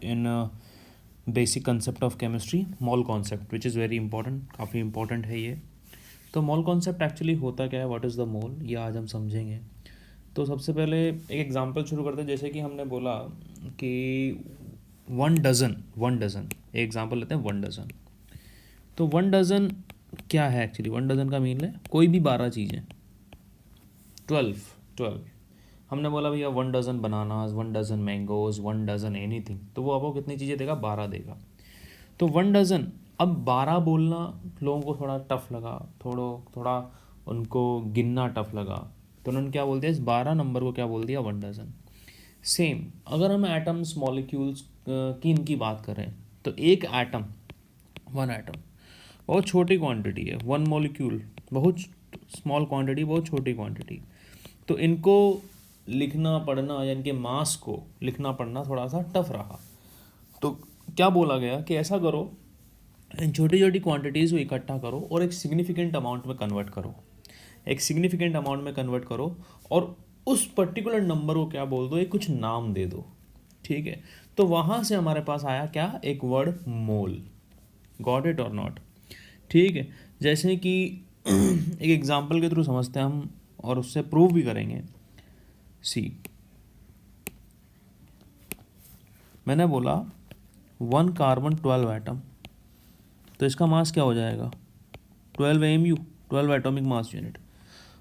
in basic concept of chemistry, mall concept, which is very important, काफ़ी important है ये। तो मॉल कॉन्सेप्ट एक्चुअली होता क्या है, व्हाट इज़ द मोल, ये आज हम समझेंगे। तो सबसे पहले एक एग्जांपल शुरू करते हैं। जैसे कि हमने बोला कि 1 डज़न एक एग्जांपल लेते हैं, 1 डज़न। तो 1 डज़न क्या है एक्चुअली? 1 डज़न का मीन है कोई भी 12 चीज़ें। 12 हमने बोला भैया 1 dozen bananas, 1 dozen mangoes, 1 dozen anything, तो वो आपको कितनी चीज़ें देगा? 12 देगा। तो 1 डज़न, अब 12 बोलना लोगों को थोड़ा टफ लगा, थोड़ा उनको गिनना टफ लगा, तो उन्होंने क्या बोल दिया, इस 12 नंबर को क्या बोल दिया? 1 डज़न। सेम अगर हम एटम्स मॉलिक्यूल्स की इनकी बात करें, तो एक एटम, 1 एटम बहुत छोटी क्वांटिटी है, 1 मॉलिक्यूल बहुत स्मॉल क्वांटिटी, बहुत छोटी क्वांटिटी। तो इनको लिखना पढ़ना या इनके मास को लिखना पढ़ना थोड़ा सा टफ रहा। तो क्या बोला गया कि ऐसा करो, इन छोटी छोटी क्वांटिटीज़ को इकट्ठा करो और एक सिग्निफिकेंट अमाउंट में कन्वर्ट करो, एक सिग्निफिकेंट अमाउंट में कन्वर्ट करो, और उस पर्टिकुलर नंबर को क्या बोल दो, एक कुछ नाम दे दो। ठीक है, तो वहाँ से हमारे पास आया क्या? एक वर्ड मोल। गॉट इट और नॉट? ठीक है, जैसे कि एक एग्जांपल के थ्रू समझते हैं हम और उससे प्रूव भी करेंगे। सी, मैंने बोला 1 कार्बन 12 एटम, तो इसका मास क्या हो जाएगा? 12 AMU, 12 एटॉमिक मास यूनिट।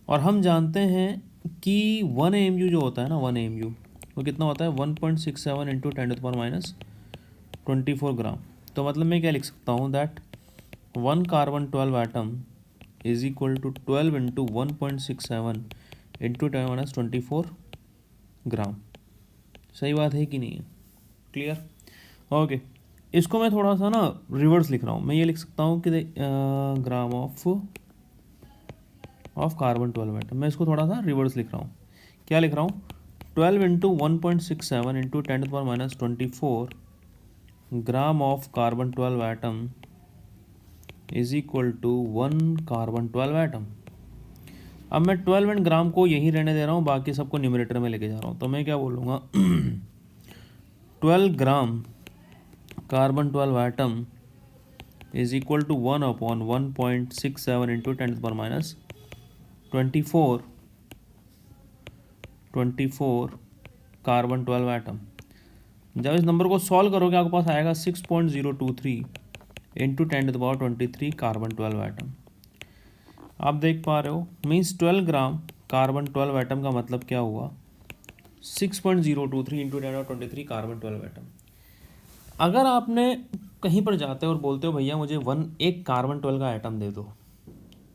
और हम जानते हैं कि 1 AMU जो होता है ना, 1 AMU वो कितना होता है? 1.67 इंटू 10⁻24 ग्राम। तो मतलब मैं क्या लिख सकता हूँ, that 1 carbon 12 atom is equal to 12 into 1.67 into 10⁻24 gram. सही बात है कि नहीं है? क्लियर? ओके, इसको मैं थोड़ा सा ना रिवर्स लिख रहा हूँ। मैं ये लिख सकता हूँ कि ग्राम ऑफ कार्बन 12 एटम। मैं इसको थोड़ा सा रिवर्स लिख रहा हूँ। क्या लिख रहा हूँ? 12 into 1.67 into 10⁻24 gram of carbon 12 atom is equal to 1 carbon 12 atom. अब मैं 12 एंड ग्राम को यहीं रहने दे रहा हूँ, बाकी सबको न्यूमरेटर में लेके जा रहा हूँ। तो मैं क्या बोलूँगा 12 gram carbon 12 atom is equal to 1/1.67 into 10⁻24 carbon 12 atom. जब इस नंबर को सॉल्व करोगे आपके पास आएगा 6.023 इंटू 10⁻23 कार्बन 12 एटम। आप देख पा रहे हो, मीन्स 12 ग्राम कार्बन 12 एटम का मतलब क्या हुआ? 6.023 इंटू 10⁻23 कार्बन 12 एटम। अगर आपने कहीं पर जाते हो और बोलते हो भैया मुझे एक कार्बन 12 का एटम दे दो,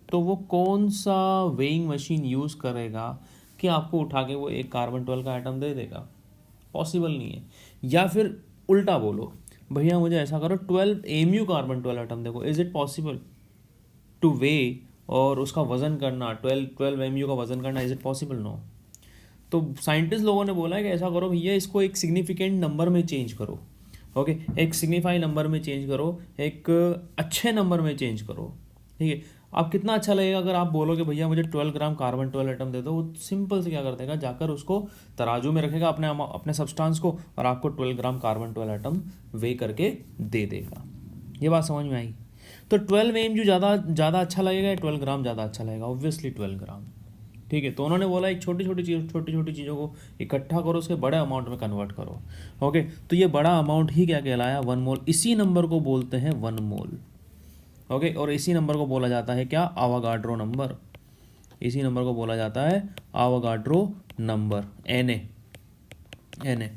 तो वो कौन सा वेइंग मशीन यूज़ करेगा कि आपको उठा के वो एक कार्बन 12 का एटम दे देगा? पॉसिबल नहीं है। या फिर उल्टा बोलो, भैया मुझे ऐसा करो 12 AMU कार्बन 12 एटम देखो, is it possible two way और उसका वज़न करना, 12 AMU का वज़न करना, इज़ इट पॉसिबल? नो। तो साइंटिस्ट लोगों ने बोला है कि ऐसा करो भैया, इसको एक सिग्निफिकेंट नंबर में चेंज करो। ओके, एक सिग्निफाई नंबर में चेंज करो, एक अच्छे नंबर में चेंज करो। ठीक है, आप कितना अच्छा लगेगा अगर आप बोलोगे भैया मुझे 12 ग्राम कार्बन 12 एटम दे दो। वो सिंपल से क्या कर देगा, जाकर उसको तराजू में रखेगा अपने सब्सटेंस को, और आपको 12 ग्राम कार्बन 12 एटम वे करके दे देगा। ये बात समझ में आई? तो 12 AMU ज़्यादा अच्छा लगेगा या 12 ग्राम ज़्यादा अच्छा लगेगा? ऑब्वियसली 12 ग्राम। ठीक है, तो उन्होंने बोला एक छोटी छोटी चीज़ों को इकट्ठा करो, उसके बड़े अमाउंट में कन्वर्ट करो। ओके, तो ये बड़ा अमाउंट ही क्या कहलाया? 1 मोल। इसी नंबर को बोलते हैं 1 मोल। ओके, और इसी नंबर को बोला जाता है क्या? आवागाड्रो नंबर। इसी नंबर को बोला जाता है आवागाड्रो नंबर, Na।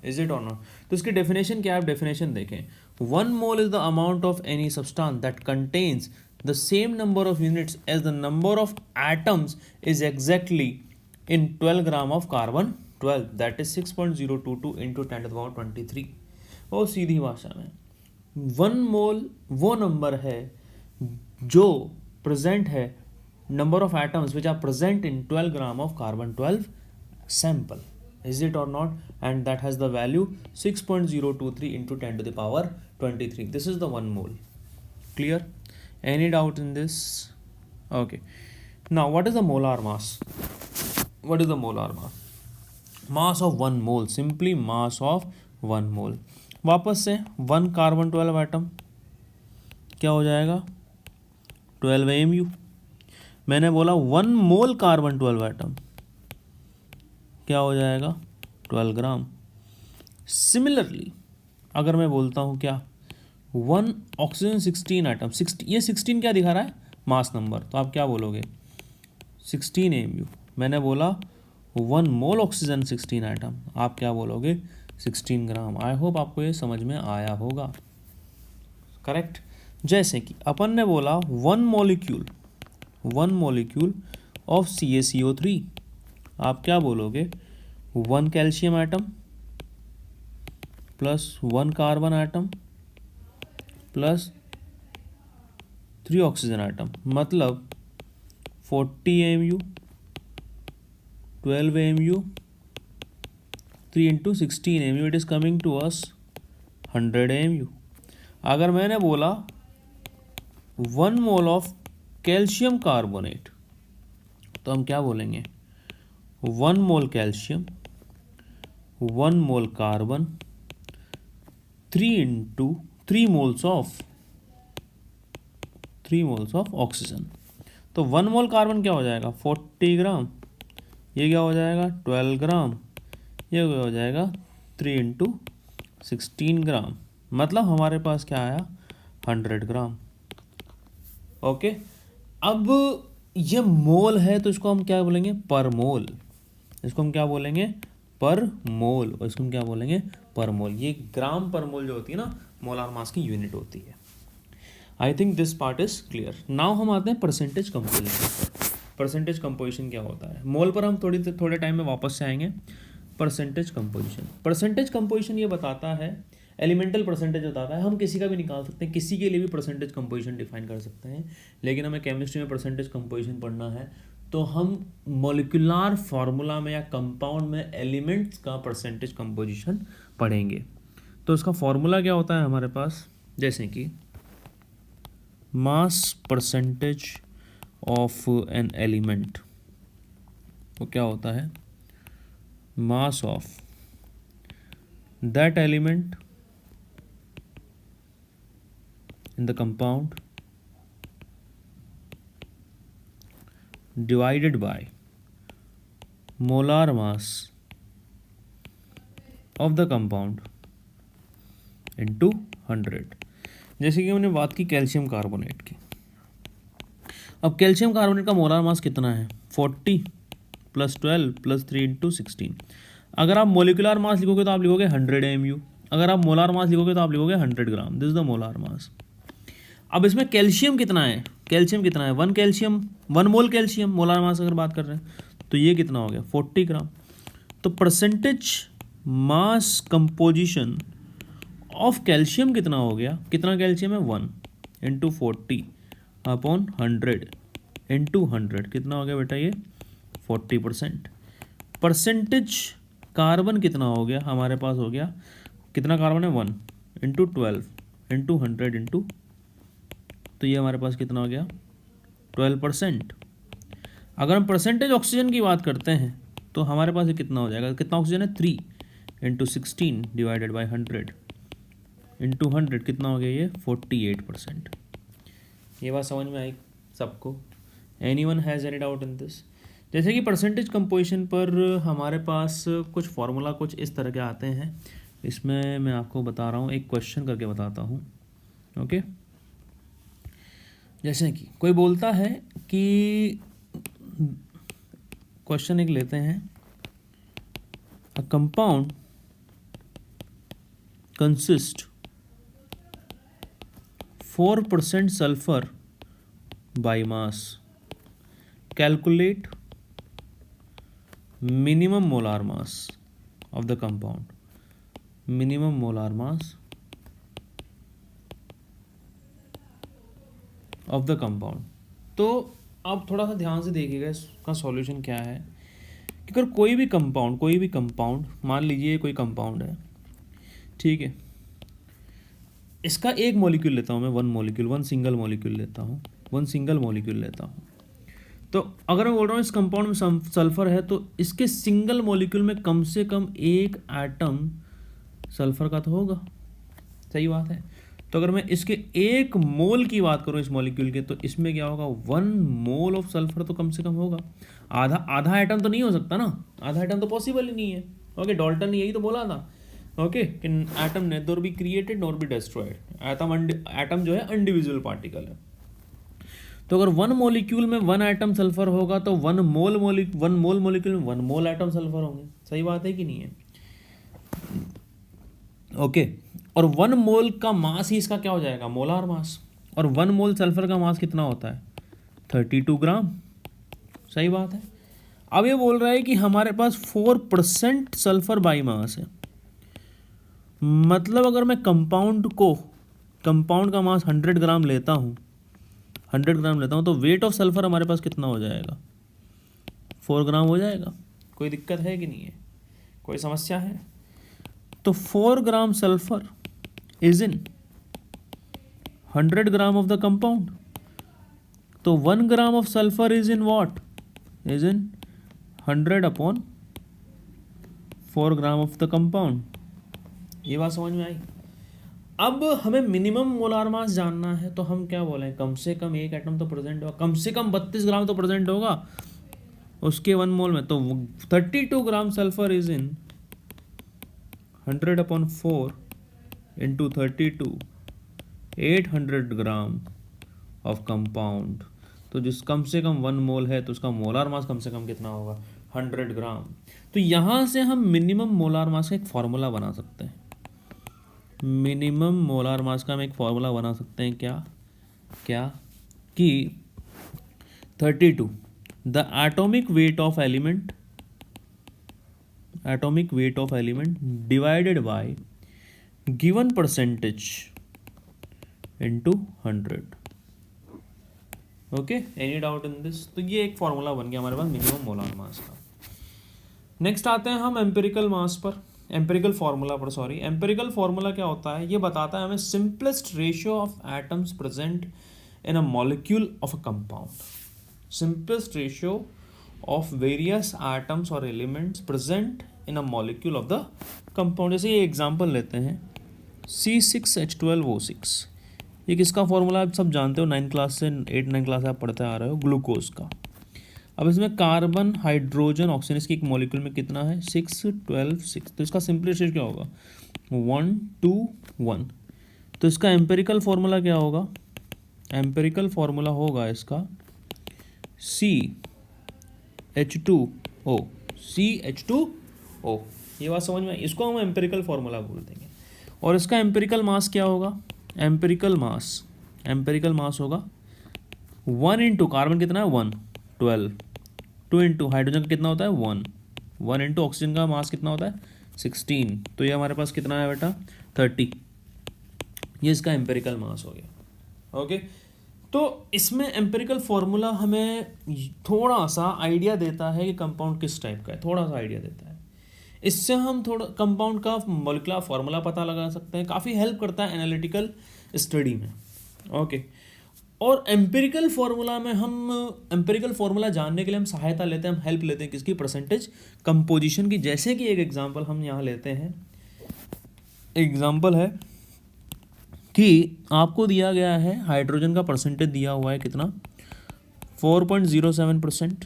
इज इट और नॉट? तो इसकी डेफिनेशन क्या है? आप डेफिनेशन देखें, 1 mole is the amount of any substance that contains the same number of units as the number of atoms is exactly in 12 gram of carbon 12, that is 6.022 into 10⁻23। वो सीधी भाषा में 1 मोल वो नंबर है जो प्रेजेंट है, number of atoms which are present in 12 gram of carbon 12 sample. Is it or not? And that has the value 6.023 into 10 to the power 23. This is the 1 mole. Clear? Any doubt in this? Okay. Now, what is the molar mass? What is the molar mass? Mass of 1 mole. Simply mass of 1 mole. वापस से 1 carbon 12 atom क्या हो जाएगा 12 AMU। मैंने बोला 1 mole carbon 12 atom क्या हो जाएगा 12 ग्राम। सिमिलरली अगर मैं बोलता हूँ क्या 1 ऑक्सीजन 16 एटम, ये 16 क्या दिखा रहा है मास नंबर, तो आप क्या बोलोगे 16 AMU। मैंने बोला 1 मोल ऑक्सीजन 16 एटम, आप क्या बोलोगे 16 ग्राम। आई होप आपको ये समझ में आया होगा, करेक्ट। जैसे कि अपन ने बोला 1 मॉलिक्यूल ऑफ CaCO3, आप क्या बोलोगे 1 calcium atom plus 1 carbon atom plus 3 oxygen atom, मतलब 40 AMU, 12 AMU, 3 into 16 AMU, it is coming to us 100 AMU। अगर मैंने बोला 1 मोल ऑफ कैल्शियम कार्बोनेट, तो हम क्या बोलेंगे 1 mole calcium, 1 mole carbon, 3 moles of oxygen. तो 1 मोल कार्बन क्या हो जाएगा 40 ग्राम, ये क्या हो जाएगा 12 ग्राम, ये क्या हो जाएगा 3 into 16 ग्राम, मतलब हमारे पास क्या आया 100 ग्राम। ओके, अब ये मोल है तो इसको हम क्या बोलेंगे पर मोल, इसको हम क्या बोलेंगे पर मोल, और इसको हम क्या बोलेंगे पर मोल। ये ग्राम पर मोल जो होती है ना मोलार मास की यूनिट होती है। I think this part is clear. Now हम आते हैं परसेंटेज कंपोजिशन पर। परसेंटेज कंपोजिशन क्या होता है, मोल पर हम थोड़े टाइम में वापस से आएंगे। परसेंटेज कंपोजिशन ये बताता है, एलिमेंटल परसेंटेज बताता है, हम किसी का भी निकाल सकते हैं, किसी के लिए भी परसेंटेज कंपोजिशन डिफाइन कर सकते हैं। लेकिन हमें केमिस्ट्री में परसेंटेज कंपोजिशन पढ़ना है तो हम मॉलिक्यूलर फार्मूला में या कंपाउंड में एलिमेंट्स का परसेंटेज कंपोजिशन पढ़ेंगे। तो उसका फॉर्मूला क्या होता है हमारे पास, जैसे कि mass percentage of an element, वो क्या होता है mass of that element in the compound divided by molar mass of the compound into 100। जैसे कि हमने बात की कैल्शियम कार्बोनेट की। अब कैल्शियम कार्बोनेट का मोलार मास कितना है 40 प्लस 12 प्लस 3 into 16। अगर आप मोलिकुलर मास लिखोगे तो आप लिखोगे 100 AMU, अगर आप मोलार मास लिखोगे तो आप लिखोगे 100 gram. This is the molar mass. अब इसमें कैल्शियम कितना है, 1 मोल कैल्शियम, मोलार मास अगर बात कर रहे हैं तो ये कितना हो गया 40 ग्राम। तो percentage mass composition of calcium कितना हो गया, कितना कैल्शियम है 1 into 40 अपॉन 100 into 100 कितना हो गया बेटा ये 40%। परसेंटेज कार्बन कितना हो गया हमारे पास, हो गया कितना कार्बन है 1 into 12 into 100 into, तो ये हमारे पास कितना हो गया 12%। अगर हम परसेंटेज ऑक्सीजन की बात करते हैं तो हमारे पास ये कितना हो जाएगा, कितना ऑक्सीजन है 3 into 16 डिवाइडेड बाई 100 into 100 कितना हो गया ये 48%। ये बात समझ में आई सबको? Anyone has any doubt in this? जैसे कि परसेंटेज कंपोजिशन पर हमारे पास कुछ फार्मूला कुछ इस तरह के आते हैं, इसमें मैं आपको बता रहा हूँ, एक क्वेश्चन करके बताता हूँ। ओके, जैसे कि कोई बोलता है कि क्वेश्चन एक लेते हैं, a compound consist 4% sulphur by mass, calculate minimum molar mass of the compound, minimum molar mass of the compound. तो आप थोड़ा सा ध्यान से देखिएगा इसका सॉल्यूशन क्या है कि अगर कोई भी कंपाउंड मान लीजिए कोई कंपाउंड है, ठीक है, इसका एक मॉलिक्यूल लेता हूँ मैं, वन सिंगल मॉलिक्यूल लेता हूँ। तो अगर मैं बोल रहा हूँ इस कंपाउंड में सल्फर है तो इसके सिंगल मॉलिक्यूल में कम से कम एक एटम सल्फर का तो होगा, सही बात है। तो अगर मैं इसके 1 मोल की बात करूँ इस मॉलिक्यूल के, तो इसमें क्या होगा, 1 मोल ऑफ सल्फर तो कम से कम होगा। आधा आधा एटम तो नहीं हो सकता ना, आधा एटम तो पॉसिबल ही नहीं है। ओके, डाल्टन ने यही तो बोला था, ओके, कि atom nether be created nor be destroyed. Atom जो है अनडिविजिबल पार्टिकल है। तो अगर 1 मॉलिक्यूल में 1 एटम सल्फर होगा तो 1 मोल मॉलिक्यूल में 1 मोल एटम सल्फर होंगे। सही बात है कि नहीं है? ओके, और 1 मोल का मास ही इसका क्या हो जाएगा, मोलार मास। और 1 मोल सल्फर का मास कितना होता है, 32 ग्राम। सही बात है। अब ये बोल रहा है कि हमारे पास 4% सल्फर बाई मास है। मतलब अगर मैं कंपाउंड का मास 100 ग्राम लेता हूँ, 100 ग्राम लेता हूँ, तो वेट ऑफ सल्फर हमारे पास कितना हो जाएगा, 4 ग्राम हो जाएगा। कोई दिक्कत है कि नहीं है, कोई समस्या है? तो 4 ग्राम sulphur is in 100 gram of the compound. तो 1 gram of sulphur is in what, is in 100 upon 4 gram of the compound. ये बात समझ में आई? अब हमें मिनिमम मोलार मास जानना है, तो हम क्या बोलें, कम से कम 1 एटम तो प्रेजेंट होगा, कम से कम 32 ग्राम तो प्रेजेंट होगा उसके 1 मोल में। तो 32 ग्राम sulphur is in 100 upon 4 into 32, 800 gram of compound. तो जिस कम से कम 1 मोल है तो उसका मोलार मास कम से कम कितना होगा, 100 ग्राम। तो यहाँ से हम मिनिमम मोलार मास का एक फार्मूला बना सकते हैं। मिनिमम मोलार मास का हम एक फार्मूला बना सकते हैं, क्या कि 32 the atomic weight of element divided by given percentage into 100। Okay, any doubt in this? तो ये एक फार्मूला बन गया हमारे पास मिनिमम मोलार मास का। नेक्स्ट आते हैं हम एम्पिरिकल मास पर, एम्पिरिकल फार्मूला पर, सॉरी। एम्पिरिकल फार्मूला क्या होता है, ये बताता है हमें simplest ratio of atoms present in a molecule of a compound. Simplest ratio of various atoms और elements present in a molecule of the compound. जैसे ये एग्जांपल लेते हैं C6H12O6। ये किसका फॉर्मूला आप सब जानते हो, 9 क्लास से 8-9 क्लास से आप पढ़ते आ रहे हो, ग्लूकोज का। अब इसमें कार्बन, हाइड्रोजन, ऑक्सीजन, इसकी एक मॉलिक्यूल में कितना है, 6 12 6। तो इसका सिंपलेस्ट रेशियो क्या होगा, 1 2 1। तो इसका एम्पेरिकल फार्मूला क्या होगा, एम्पेरिकल फार्मूला होगा इसका CH2O। ये बात समझ में आई? इसको हम एम्पेरिकल फार्मूला बोल देंगे। और इसका एम्पेरिकल मास क्या होगा, एम्पेरिकल मास होगा 1 इंटू कार्बन कितना है 1 12, 2 इंटू हाइड्रोजन का कितना होता है 1 इंटू ऑक्सीजन का मास कितना होता है 16। तो ये हमारे पास कितना है बेटा 30। ये इसका एम्पेरिकल मास हो गया। ओके, तो इसमें एम्पेरिकल फार्मूला हमें थोड़ा सा आइडिया देता है कि कंपाउंड किस टाइप का है, थोड़ा सा आइडिया देता है। इससे हम थोड़ा कंपाउंड का मॉलिक्यूलर फार्मूला पता लगा सकते हैं, काफ़ी हेल्प करता है एनालिटिकल स्टडी में। ओके, और एम्पिरिकल फार्मूला में हम एम्पिरिकल फार्मूला जानने के लिए हम सहायता लेते हैं, हम हेल्प लेते हैं किसकी, परसेंटेज कंपोजिशन की। जैसे कि एक एग्जांपल हम यहाँ लेते हैं, एग्जांपल है कि आपको दिया गया है हाइड्रोजन का परसेंटेज दिया हुआ है कितना 4.07%।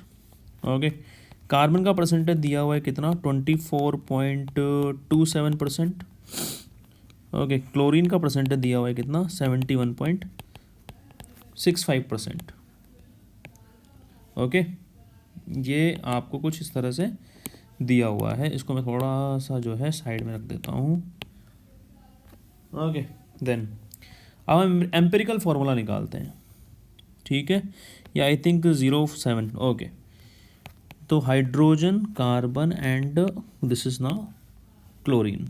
ओके, कार्बन का परसेंटेज दिया हुआ है कितना 24.27%। ओके, क्लोरीन का परसेंटेज दिया हुआ है कितना 71.65%। ओके, ये आपको कुछ इस तरह से दिया हुआ है। इसको मैं थोड़ा सा जो है साइड में रख देता हूँ। ओके, देन अब हम एम्पिरिकल फार्मूला निकालते हैं, ठीक है, या आई थिंक 07। ओके, तो hydrogen, carbon and this is now chlorine.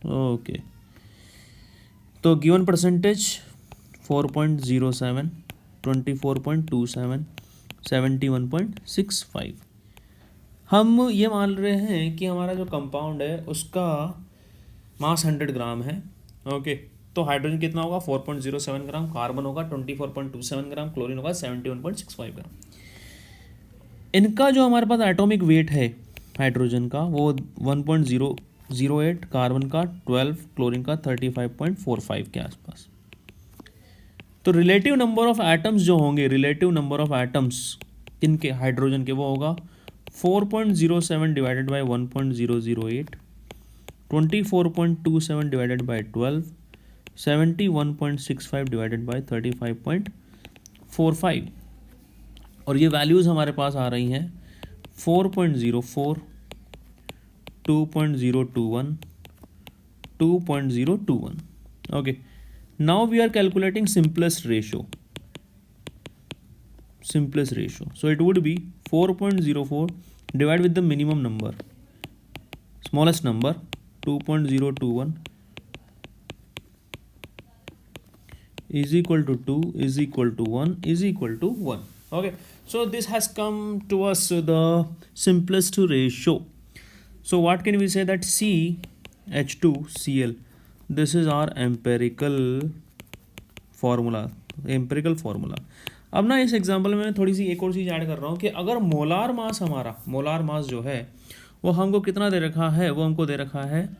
Okay, तो गिवन परसेंटेज 4.07, 24.27, 71.65। हम ये मान रहे हैं कि हमारा जो कंपाउंड है उसका मास 100 ग्राम है। ओके, तो हाइड्रोजन कितना होगा 4.07 ग्राम, कार्बन होगा 24.27 ग्राम, क्लोरीन होगा 71.65 ग्राम। इनका जो हमारे पास एटॉमिक वेट है हाइड्रोजन का वो 1.008, कार्बन का 12, क्लोरीन का 35.45 के आसपास। तो रिलेटिव नंबर ऑफ एटम्स जो होंगे, रिलेटिव नंबर ऑफ एटम्स इनके हाइड्रोजन के, वो होगा 4.07 divided by 1.008, 24.27 divided by 12, 71.65 divided by 35.45। और ये वैल्यूज़ हमारे पास आ रही हैं 4.04, 2.021, 2.021। Okay, now we are calculating simplest ratio, so it would be 4.04 divided with the minimum number, smallest number, 2.021 is equal to 2 is equal to 1 is equal to 1. Okay, so this has come to us the simplest ratio. So what can we say, that CH2Cl, this is our empirical formula. अब ना इस example में मैं थोड़ी सी एक और चीज़ add कर रहा हूँ कि अगर मोलार मास, हमारा मोलार मास जो है वो हमको कितना दे रखा है, वो हमको दे रखा है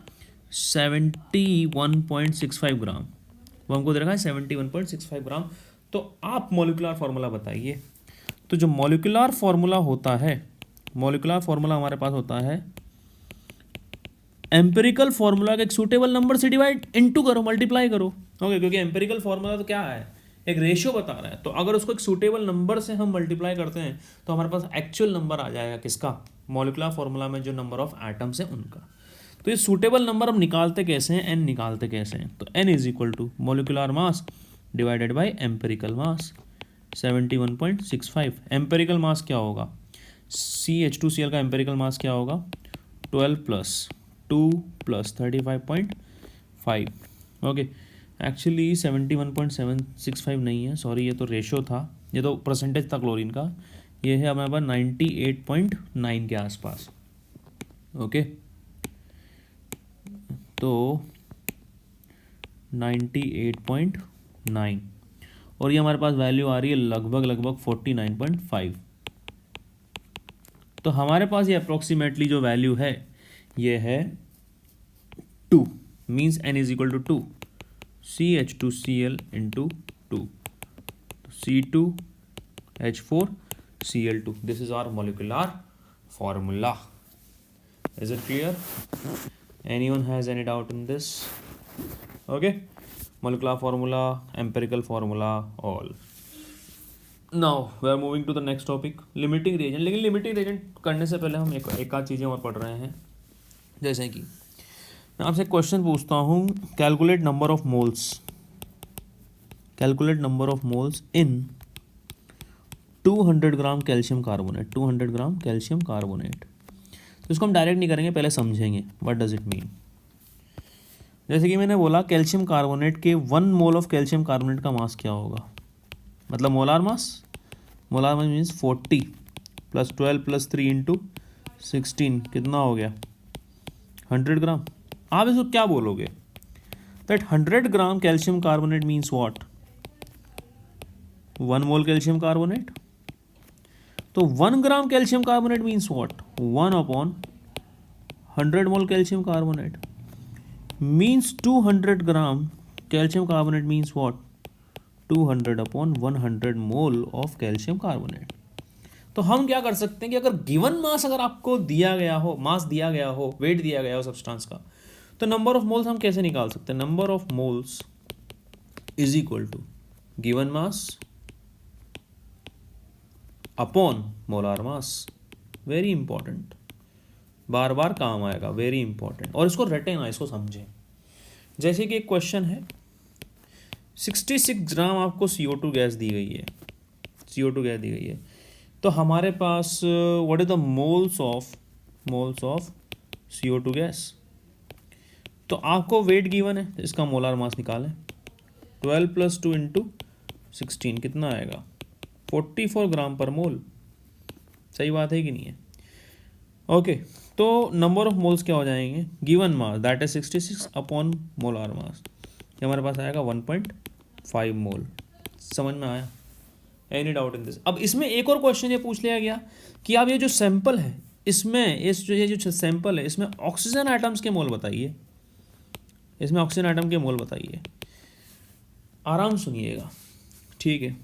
71.65 ग्राम, वो हमको दे रखा है 71.65 ग्राम। तो आप मॉलिक्यूलर फार्मूला बताइए। तो जो मॉलिक्यूलर फार्मूला होता है, मॉलिक्यूलर फार्मूला हमारे पास होता है एम्पिरिकल फार्मूला का एक सूटेबल नंबर से डिवाइड इनटू करो, मल्टीप्लाई करो। ओके, क्योंकि एम्पिरिकल फार्मूला तो क्या है, एक रेशियो बता रहा है। तो अगर उसको एक सूटेबल नंबर से हम मल्टीप्लाई करते हैं तो हमारे पास एक्चुअल नंबर आ जाएगा किसका, मॉलिक्यूलर फार्मूला में जो नंबर ऑफ एटम्स हैं उनका। तो ये सूटेबल नंबर हम निकालते कैसे हैं, एन निकालते कैसे हैं। तो n is equal to molecular mass divided by empirical mass 71.65। Empirical mass क्या होगा, CH2Cl का एम्पेरिकल मास क्या होगा, 12 + 2 + 35.5। ओके, एक्चुअली 71.765 नहीं है, सॉरी, ये तो रेशो था, ये तो परसेंटेज था क्लोरीन का। ये है हमारे पास 98.9 के आसपास। ओके, तो 98.9 और ये हमारे पास वैल्यू आ रही है लगभग 49.5। तो हमारे पास ये अप्रोक्सीमेटली जो वैल्यू है ये है 2, means n is equal to 2, CH2Cl into 2, C2H4Cl2। This is our molecular formula. Is it clear? Anyone has any doubt in this? Okay, molecular formula, empirical formula, all. Now we are moving to the next topic, limiting reagent। लेकिन limiting reagent करने से पहले हम एक आध चीज़ें और पढ़ रहे हैं। जैसे कि मैं आपसे क्वेश्चन पूछता हूँ, calculate number of moles, calculate number of moles in 200 gram calcium carbonate, 200 gram calcium carbonate. तो इसको हम डायरेक्ट नहीं करेंगे, पहले समझेंगे व्हाट डज इट मीन। जैसे कि मैंने बोला, कैल्शियम कार्बोनेट के 1 मोल ऑफ कैल्शियम कार्बोनेट का मास क्या होगा, मतलब molar mass. Molar mass means 40 + 12 + 3 × 16 कितना हो गया, 100 ग्राम। आप इसको क्या बोलोगे, that 100 gram calcium carbonate means what, 1 mole calcium carbonate. तो 1 ग्राम calcium carbonate means what, 1/100 mole calcium carbonate means 200 gram calcium carbonate means what, 200/100 mole of calcium carbonate. तो हम क्या कर सकते हैं कि अगर गिवन मास अगर आपको दिया गया हो, मास दिया गया हो, वेट दिया गया हो सब्सटेंस का, तो नंबर ऑफ मोल्स हम कैसे निकाल सकते हैं, number of moles is equal to given mass upon molar mass. Very important, बार बार काम आएगा, वेरी इंपॉर्टेंट। और इसको रटें ना, इसको समझें। जैसे कि एक क्वेश्चन है, 66 ग्राम आपको CO2 गैस दी गई है, CO2 गैस दी गई है। तो हमारे पास what is the moles of CO2 gas. तो आपको वेट गिवन है, इसका मोलार मास निकालें। 12 + 2 × 16 कितना आएगा, 44 ग्राम पर मोल। सही बात है कि नहीं है? ओके, तो नंबर ऑफ मोल्स क्या हो जाएंगे, given mass that is 66 upon molar मास, ये हमारे पास आएगा 1.5 मोल। समझ में आया? Any doubt in this? अब इसमें एक और क्वेश्चन ये पूछ लिया गया कि आप ये जो सैंपल है इसमें इस जो ये जो सैंपल है इसमें ऑक्सीजन एटम्स के मोल बताइए, इसमें ऑक्सीजन एटम के मोल बताइए, आराम सुनिएगा, ठीक है।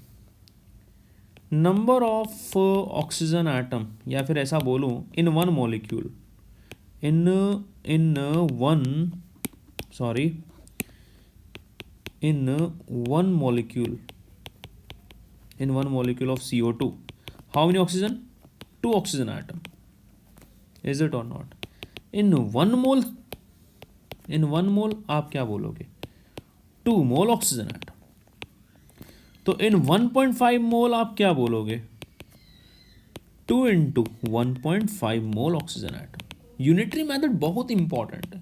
नंबर ऑफ ऑक्सीजन एटम, या फिर ऐसा बोलूँ in one molecule, in one molecule of CO2, how many oxygen? 2 oxygen atom, is it or not? in one mole आप क्या बोलोगे? 2 मोल ऑक्सीजन एटम। तो इन 1.5 मोल आप क्या बोलोगे? 2 इंटू 1.5 मोल ऑक्सीजन एटम। यूनिटरी मेथड बहुत इंपॉर्टेंट है।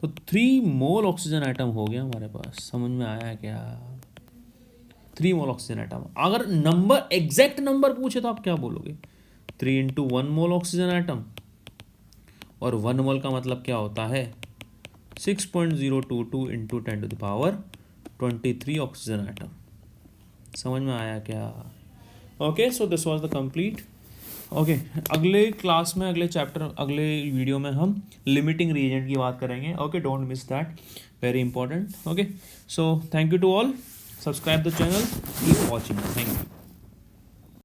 तो 3 मोल ऑक्सीजन एटम हो गया हमारे पास, समझ में आया क्या? 3 मोल ऑक्सीजन एटम। अगर नंबर एग्जैक्ट नंबर पूछे तो आप क्या बोलोगे? 3 इंटू 1 मोल ऑक्सीजन एटम, और 1 मोल का मतलब क्या होता है? 6.022 इंटू 10⁻23 ऑक्सीजन एटम। समझ में आया क्या? Okay, so this was the complete. Okay, अगले क्लास में, अगले चैप्टर, अगले वीडियो में हम लिमिटिंग रीएजेंट की बात करेंगे। Okay, don't miss that, very important. Okay, so thank you to all, subscribe the channel, keep watching, thank you.